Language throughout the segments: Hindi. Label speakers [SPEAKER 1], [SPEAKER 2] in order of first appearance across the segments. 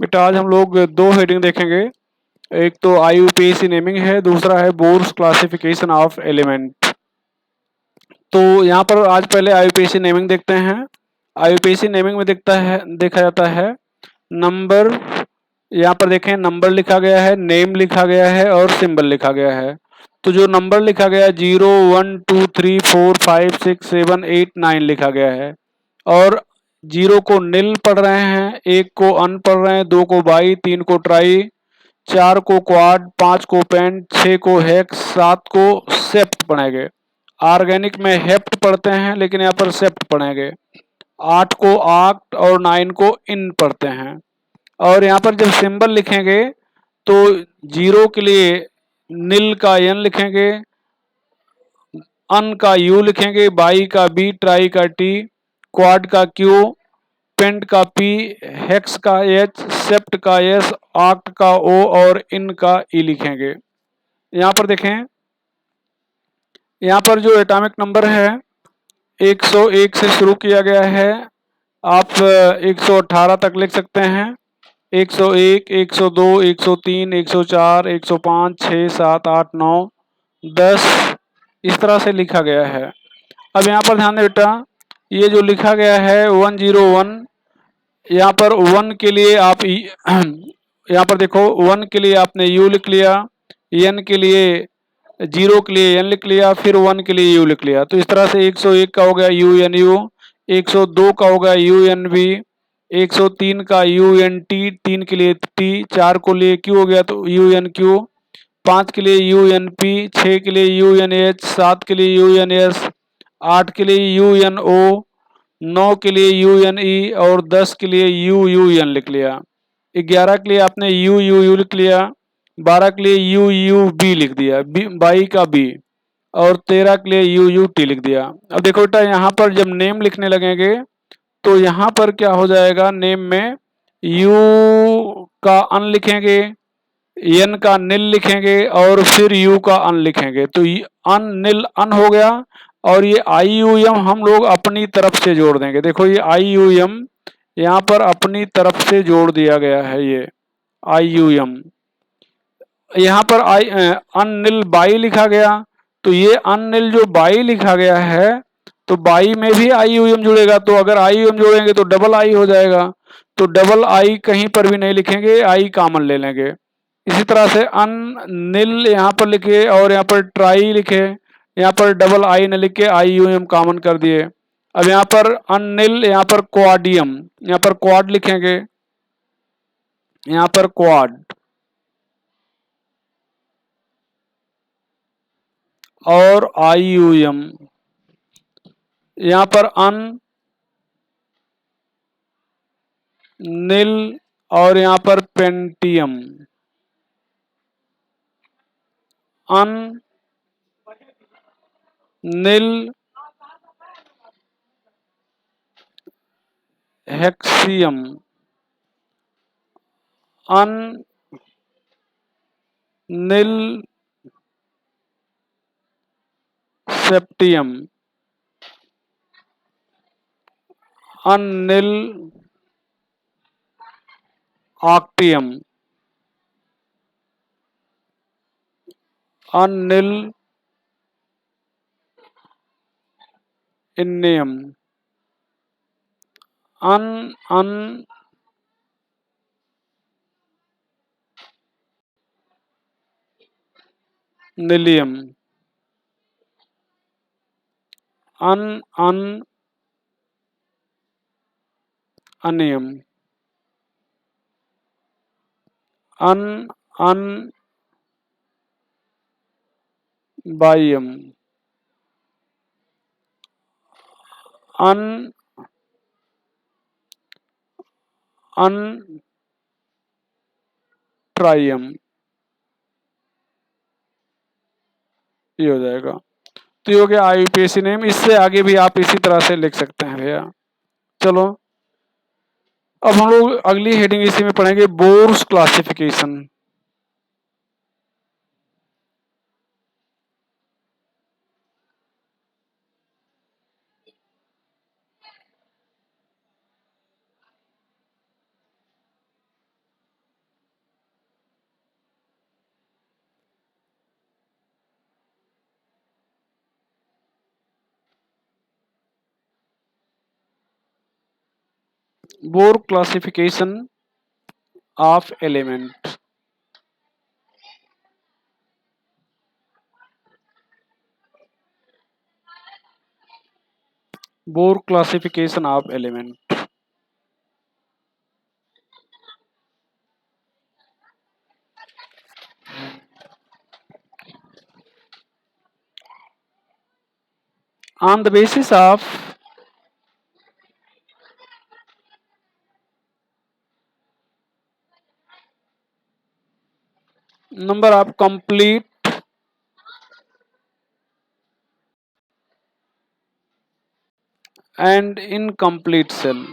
[SPEAKER 1] बेटा आज हम लोग दो हेडिंग देखेंगे। एक तो IUPAC नेमिंग है, दूसरा है बोर्स क्लासिफिकेशन ऑफ एलिमेंट। तो यहाँ पर आज पहले IUPAC नेमिंग देखते हैं। IUPAC नेमिंग में देखा जाता है नंबर। यहाँ पर देखें नंबर लिखा गया है, नेम लिखा गया है और सिंबल लिखा गया है। तो जो नंबर लिखा गया है 0 1 2 3 4 5 6 7 8 9 लिखा गया है। और 0 को निल पढ़ रहे हैं, 1 को अन पढ़ रहे हैं, 2 को बाई, 3 को ट्राई, 4 को क्वाड, 5 को पेंट, 6 को हेक्स, 7 को सेप्ट पढ़ेंगे। ऑर्गेनिक में हेप्ट पढ़ते हैं लेकिन यहाँ पर सेप्ट पढ़ेंगे। 8 को आक्ट और 9 को इन पढ़ते हैं। और यहाँ पर जब सिंबल लिखेंगे तो 0 के लिए निल का एन लिखेंगे, अन का यू लिखेंगे, बाई का बी, ट्राई का टी, क्वाड का क्यू, पेंट का पी, हेक्स का एच, सेप्ट का एस, आक्ट का ओ और इन का ई लिखेंगे। यहाँ पर देखें, यहाँ पर जो एटॉमिक नंबर है 101 से शुरू किया गया है। आप 118 तक लिख सकते हैं। 101, 102, 103, 104, 105, 6, 7, 8, 9, 10 इस तरह से लिखा गया है। अब यहाँ पर ध्यान दें बेटा, ये जो लिखा गया है 101, यहाँ पर 1 के लिए आप यहाँ पर देखो 1 के लिए आपने यू लिख लिया, एन के लिए 0 के लिए एन लिख लिया, फिर 1 के लिए यू लिख लिया। तो इस तरह से 101 का हो गया यू एन यू, 102 का होगा यू एन बी, 103 का यू एन टी, 3 के लिए टी, 4 को लिए क्यू हो गया तो यू एन क्यू, 5 के लिए यू एन पी, 6 के लिए यू एन एच, 7 के लिए यू एन एस, 8 के लिए यू एन ओ, 9 के लिए यू एन ई और 10 के लिए यू यू एन लिख लिया। 11 के लिए आपने यू यू यू लिख लिया, 12 के लिए यू यू बी लिख दिया, बाई का बी, और 13 के लिए यू यू टी लिख दिया। अब देखो बेटा यहाँ पर जब नेम लिखने लगेंगे तो यहाँ पर क्या हो जाएगा, नेम में यू का अन लिखेंगे, एन का निल लिखेंगे और फिर यू का अन लिखेंगे। तो अन निल अन हो गया और ये आई यू एम हम लोग अपनी तरफ से जोड़ देंगे। देखो ये आई यू एम यहाँ पर अपनी तरफ से जोड़ दिया गया है, ये आई यू एम। यहाँ पर अननिल बाई लिखा गया, तो ये अननिल जो बाई लिखा गया है तो बाई में भी आई यू एम जुड़ेगा। तो अगर आई यू एम जोड़ेंगे तो डबल आई हो जाएगा। तो डबल आई कहीं पर भी नहीं लिखेंगे, आई कॉमन ले लेंगे। इसी तरह से अननिल यहाँ पर लिखे और यहाँ पर ट्राई लिखे, यहाँ पर डबल आई न लिख के आई यू एम कॉमन कर दिए। अब यहाँ पर अननिल, यहाँ पर क्वाडियम, यहाँ पर क्वाड लिखेंगे, यहाँ पर क्वाड और आई यू एम, यहाँ पर अन निल और यहाँ पर पेंटियम, अन निल हेक्सियम, अन निल सेप्टियम, अन निल ऑक्टियम, अन निल इन्नियम, अन अन निलियम, अन अन अनियम, अन अन बाइयम, अन अन ट्राइयम, ये हो जाएगा। तो ये हो गया IUPAC नेम। इससे आगे भी आप इसी तरह से लिख सकते हैं भैया। चलो अब हम लोग अगली हेडिंग इसी में पढ़ेंगे, Bohr's classification. Bohr classification of element. Bohr classification of element. On the basis of number of complete and incomplete cell.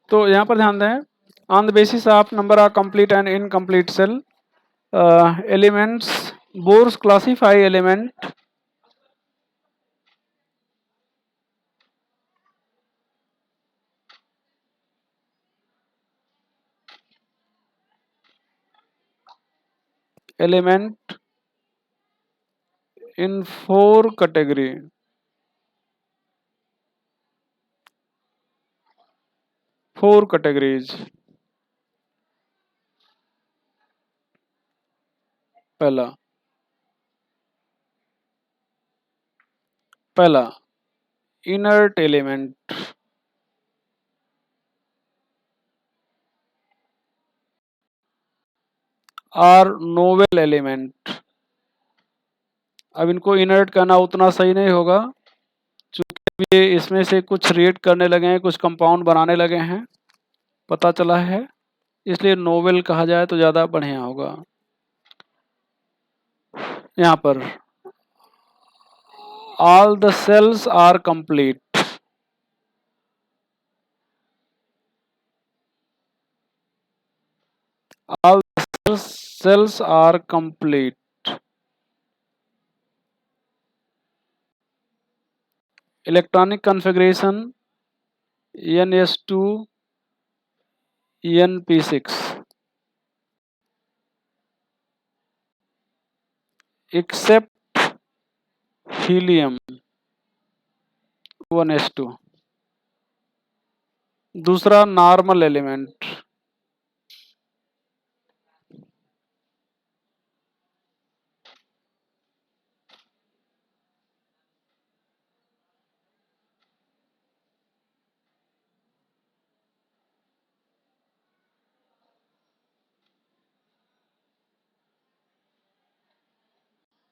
[SPEAKER 1] तो यहाँ पर ध्यान दें, on the basis of number of complete and incomplete shell elements, Bohr's classify element in four categories. पहला पहला inert element, और novel element. अब इनको inert कहना उतना सही नहीं होगा, चूंकि ये इसमें से कुछ रिएक्ट करने लगे हैं, कुछ कंपाउंड बनाने लगे हैं, पता चला है, इसलिए नोवेल कहा जाए तो ज़्यादा बढ़िया होगा। यहाँ पर all the cells are complete. All the cells are complete. Electronic configuration NS2 NP6 except helium 1s2। दूसरा normal element,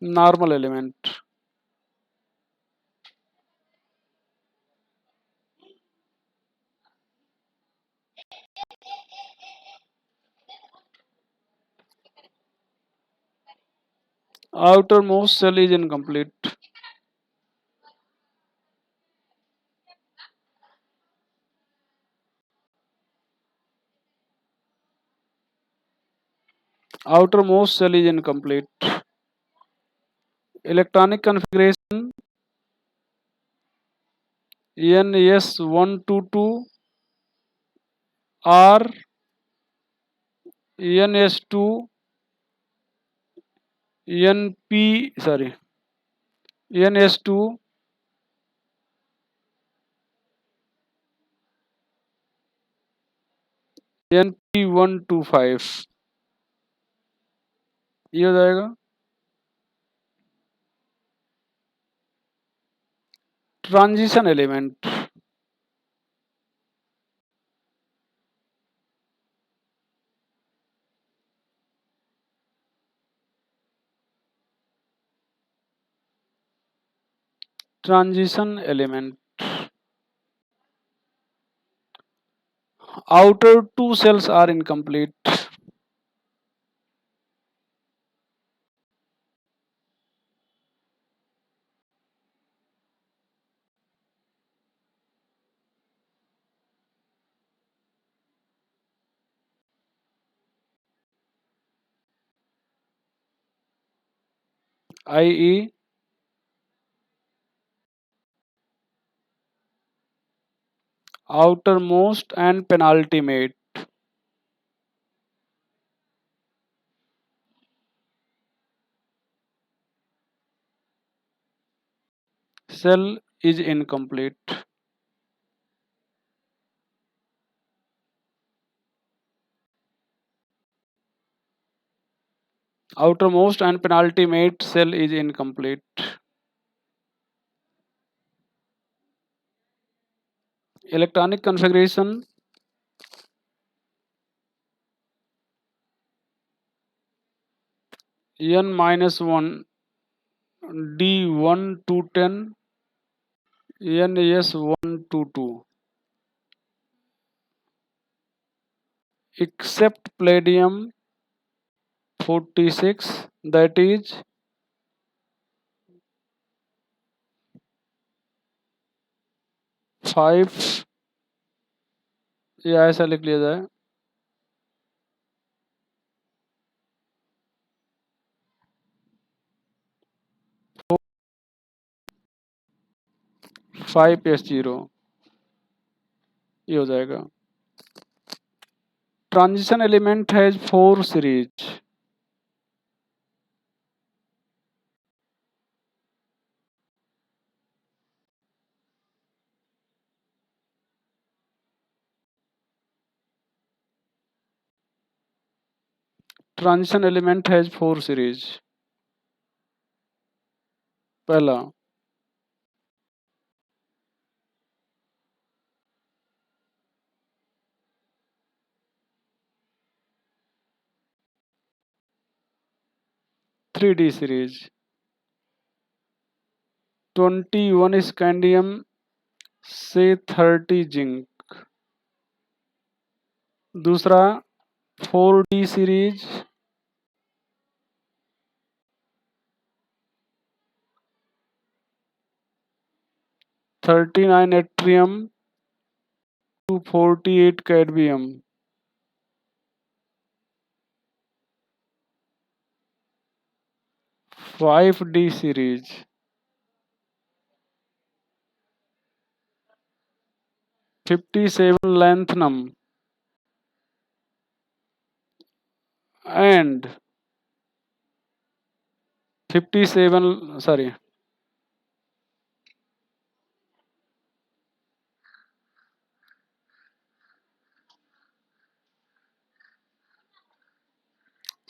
[SPEAKER 1] normal element. outermost cell is incomplete। outermost cell is incomplete। Electronic configuration NS122 or NS2 NP sorry NS2 NP125, ये हो जाएगा। Transition element, transition element. outer two cells are incomplete। i.e. outermost and penultimate. Cell is incomplete. Outermost and penultimate cell is incomplete. Electronic configuration: n minus 1, d 1 to 10, ns 1 to 2. Except palladium 46, that is 5, या ऐसा लिख लिया जाए 5s0, ये हो जाएगा. Transition element has 4 series. Transition element has 4 series. पहला 3D series, 21 scandium से 30 जिंक. दूसरा 4D series, 39 yttrium to 48 cadmium. 5D series, 57 lanthanum and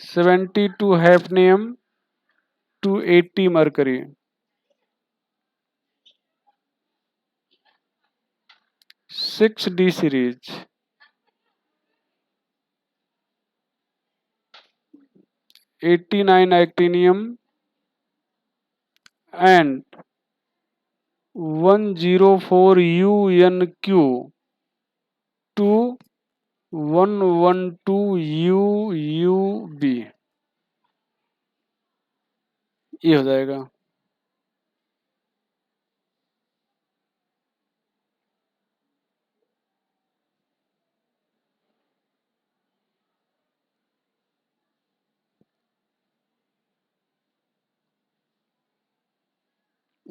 [SPEAKER 1] 72 hafnium to 80 mercury. 6D series, 89 actinium and 104 UNQ to 112 UUB. ये हो जाएगा.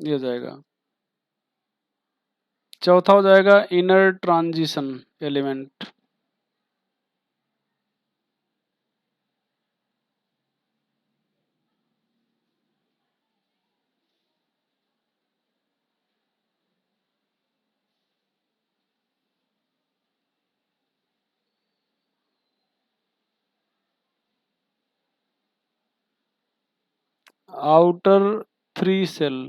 [SPEAKER 1] ये हो जाएगा. चौथा हो जाएगा inner transition element. Outer 3 shell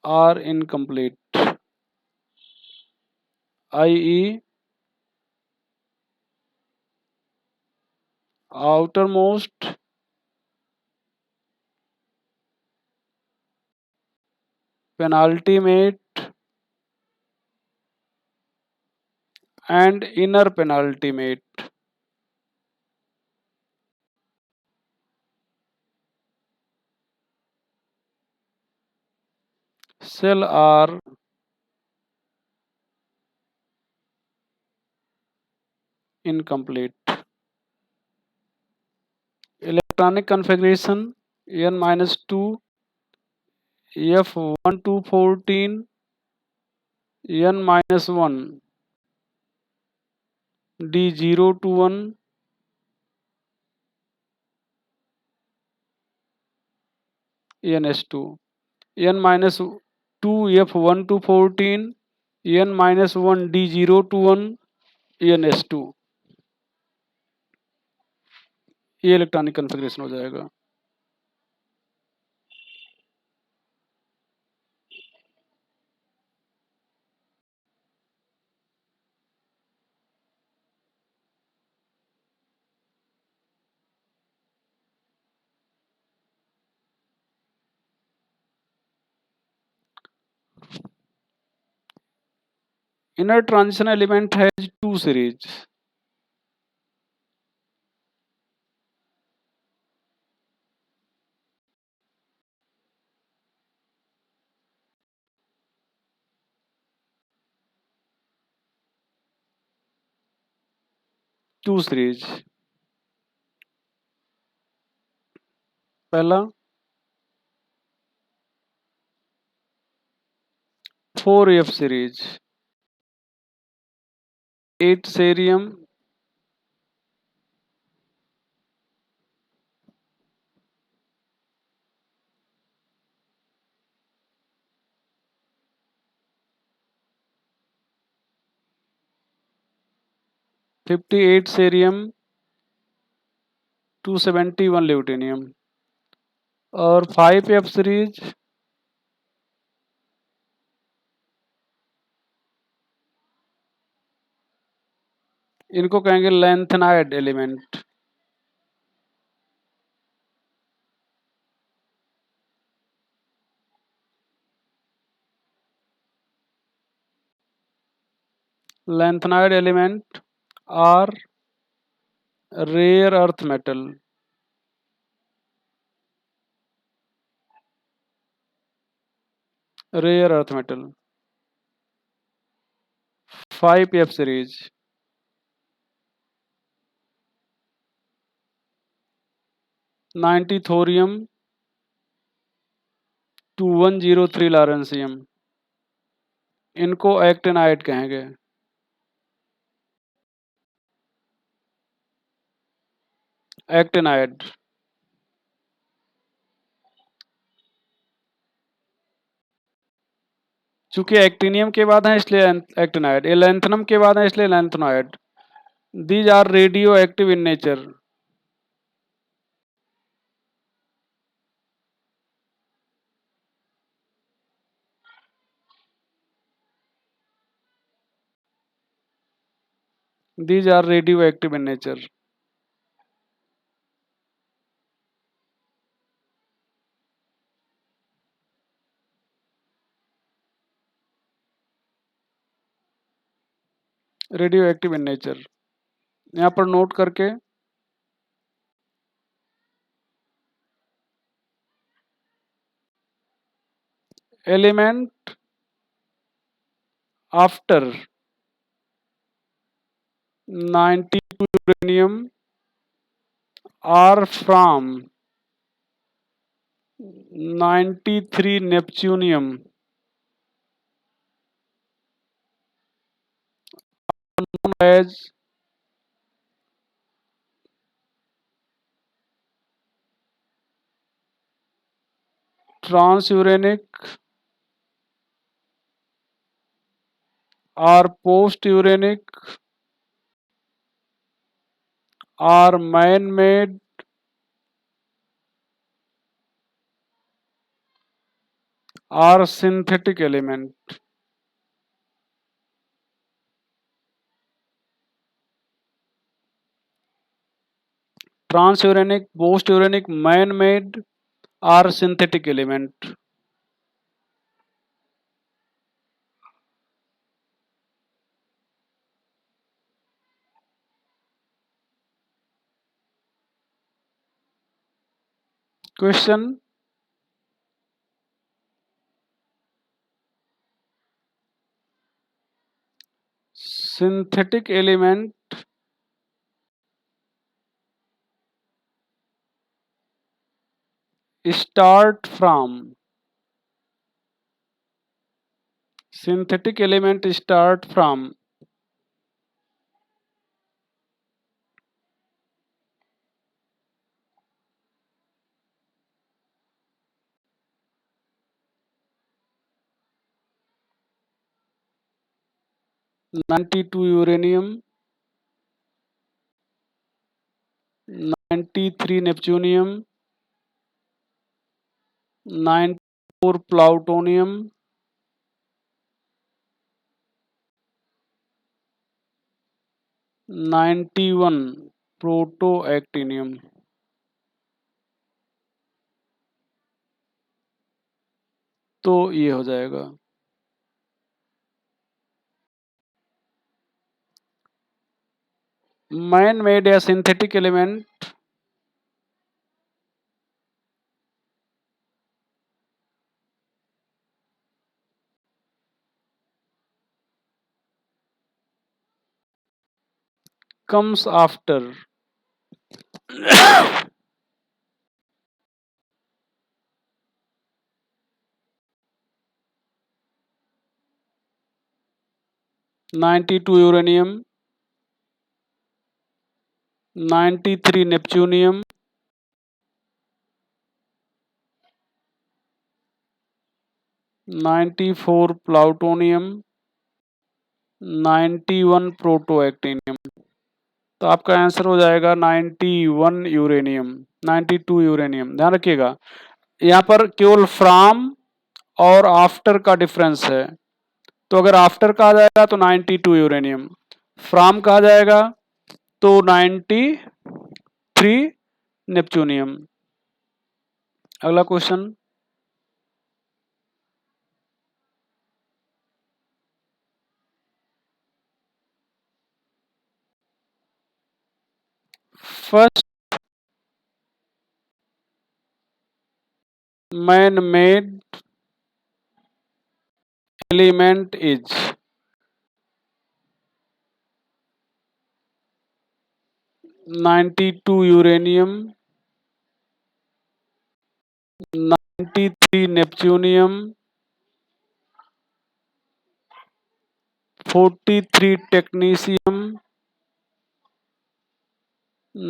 [SPEAKER 1] are incomplete, i.e. outermost penultimate and inner penultimate cell are incomplete. Electronic configuration N-2, F1 to 14, N-1, D0 to 1, NS2, N-2, F1 to 14, N-1, D0 to 1, NS2। ये इलेक्ट्रॉनिक कन्फिग्रेशन हो जाएगा। Inner transition element has two series. Two series। पहला 4F series, 8 cerium, 58 cerium, 271 ल्यूटेनियम। और 5F सीरीज इनको कहेंगे lanthanide element. Lanthanide element are rare earth metal. Rare earth metal. 5F series 90 thorium, 2103 lawrencium. इनको एक्टिनाइड कहेंगे। एक्टिनाइड। चूंकि एक्टिनियम के बाद है इसलिए एक्टिनाइड, ये लैंथनम के बाद है इसलिए lanthanide. These are radioactive in nature. These are radioactive in nature. Radioactive in nature. यहाँ पर नोट करके element after 92 uranium are from 93 neptunium known as transuranic or post-uranic or man-made or synthetic element. Transuranic, post-uranic, man-made or synthetic element. Question: synthetic element start from, synthetic element start from, 92 uranium, 93 neptunium, 94 प्लाउटोनियम, 91 proto actinium. तो ये हो जाएगा। मैन मेड या synthetic element comes after 92 uranium, 93 neptunium, 94 प्लाउटोनियम, 91 proto actinium. तो आपका आंसर हो जाएगा 91 यूरेनियम, 92 यूरेनियम। ध्यान रखिएगा यहाँ पर केवल फ्रॉम और आफ्टर का डिफरेंस है। तो अगर आफ्टर कहा जाएगा तो 92 यूरेनियम, फ्रॉम कहा जाएगा तो 93 नेपच्यूनियम। अगला question, first man made element is 92 uranium, 93 neptunium, 43 technetium,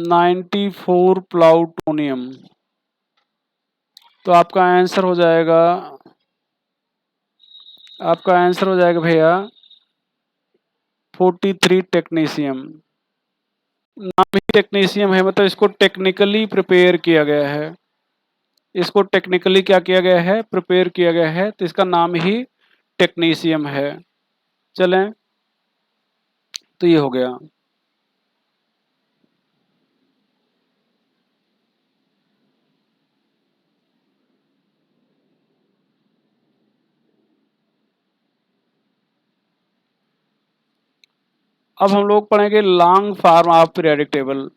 [SPEAKER 1] 94 प्लाउटोनियम। तो आपका आंसर हो जाएगा, आपका आंसर हो जाएगा भैया 43 टेक्नीशियम। नाम ही टेक्नीशियम है, मतलब इसको टेक्निकली प्रिपेयर किया गया है। इसको टेक्निकली क्या किया गया है, प्रिपेयर किया गया है, तो इसका नाम ही टेक्नीशियम है। चलें, तो ये हो गया। अब हम लोग पढ़ेंगे long form of periodic table.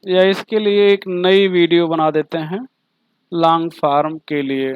[SPEAKER 1] या इसके लिए एक नई वीडियो बना देते हैं लॉन्ग फॉर्म के लिए।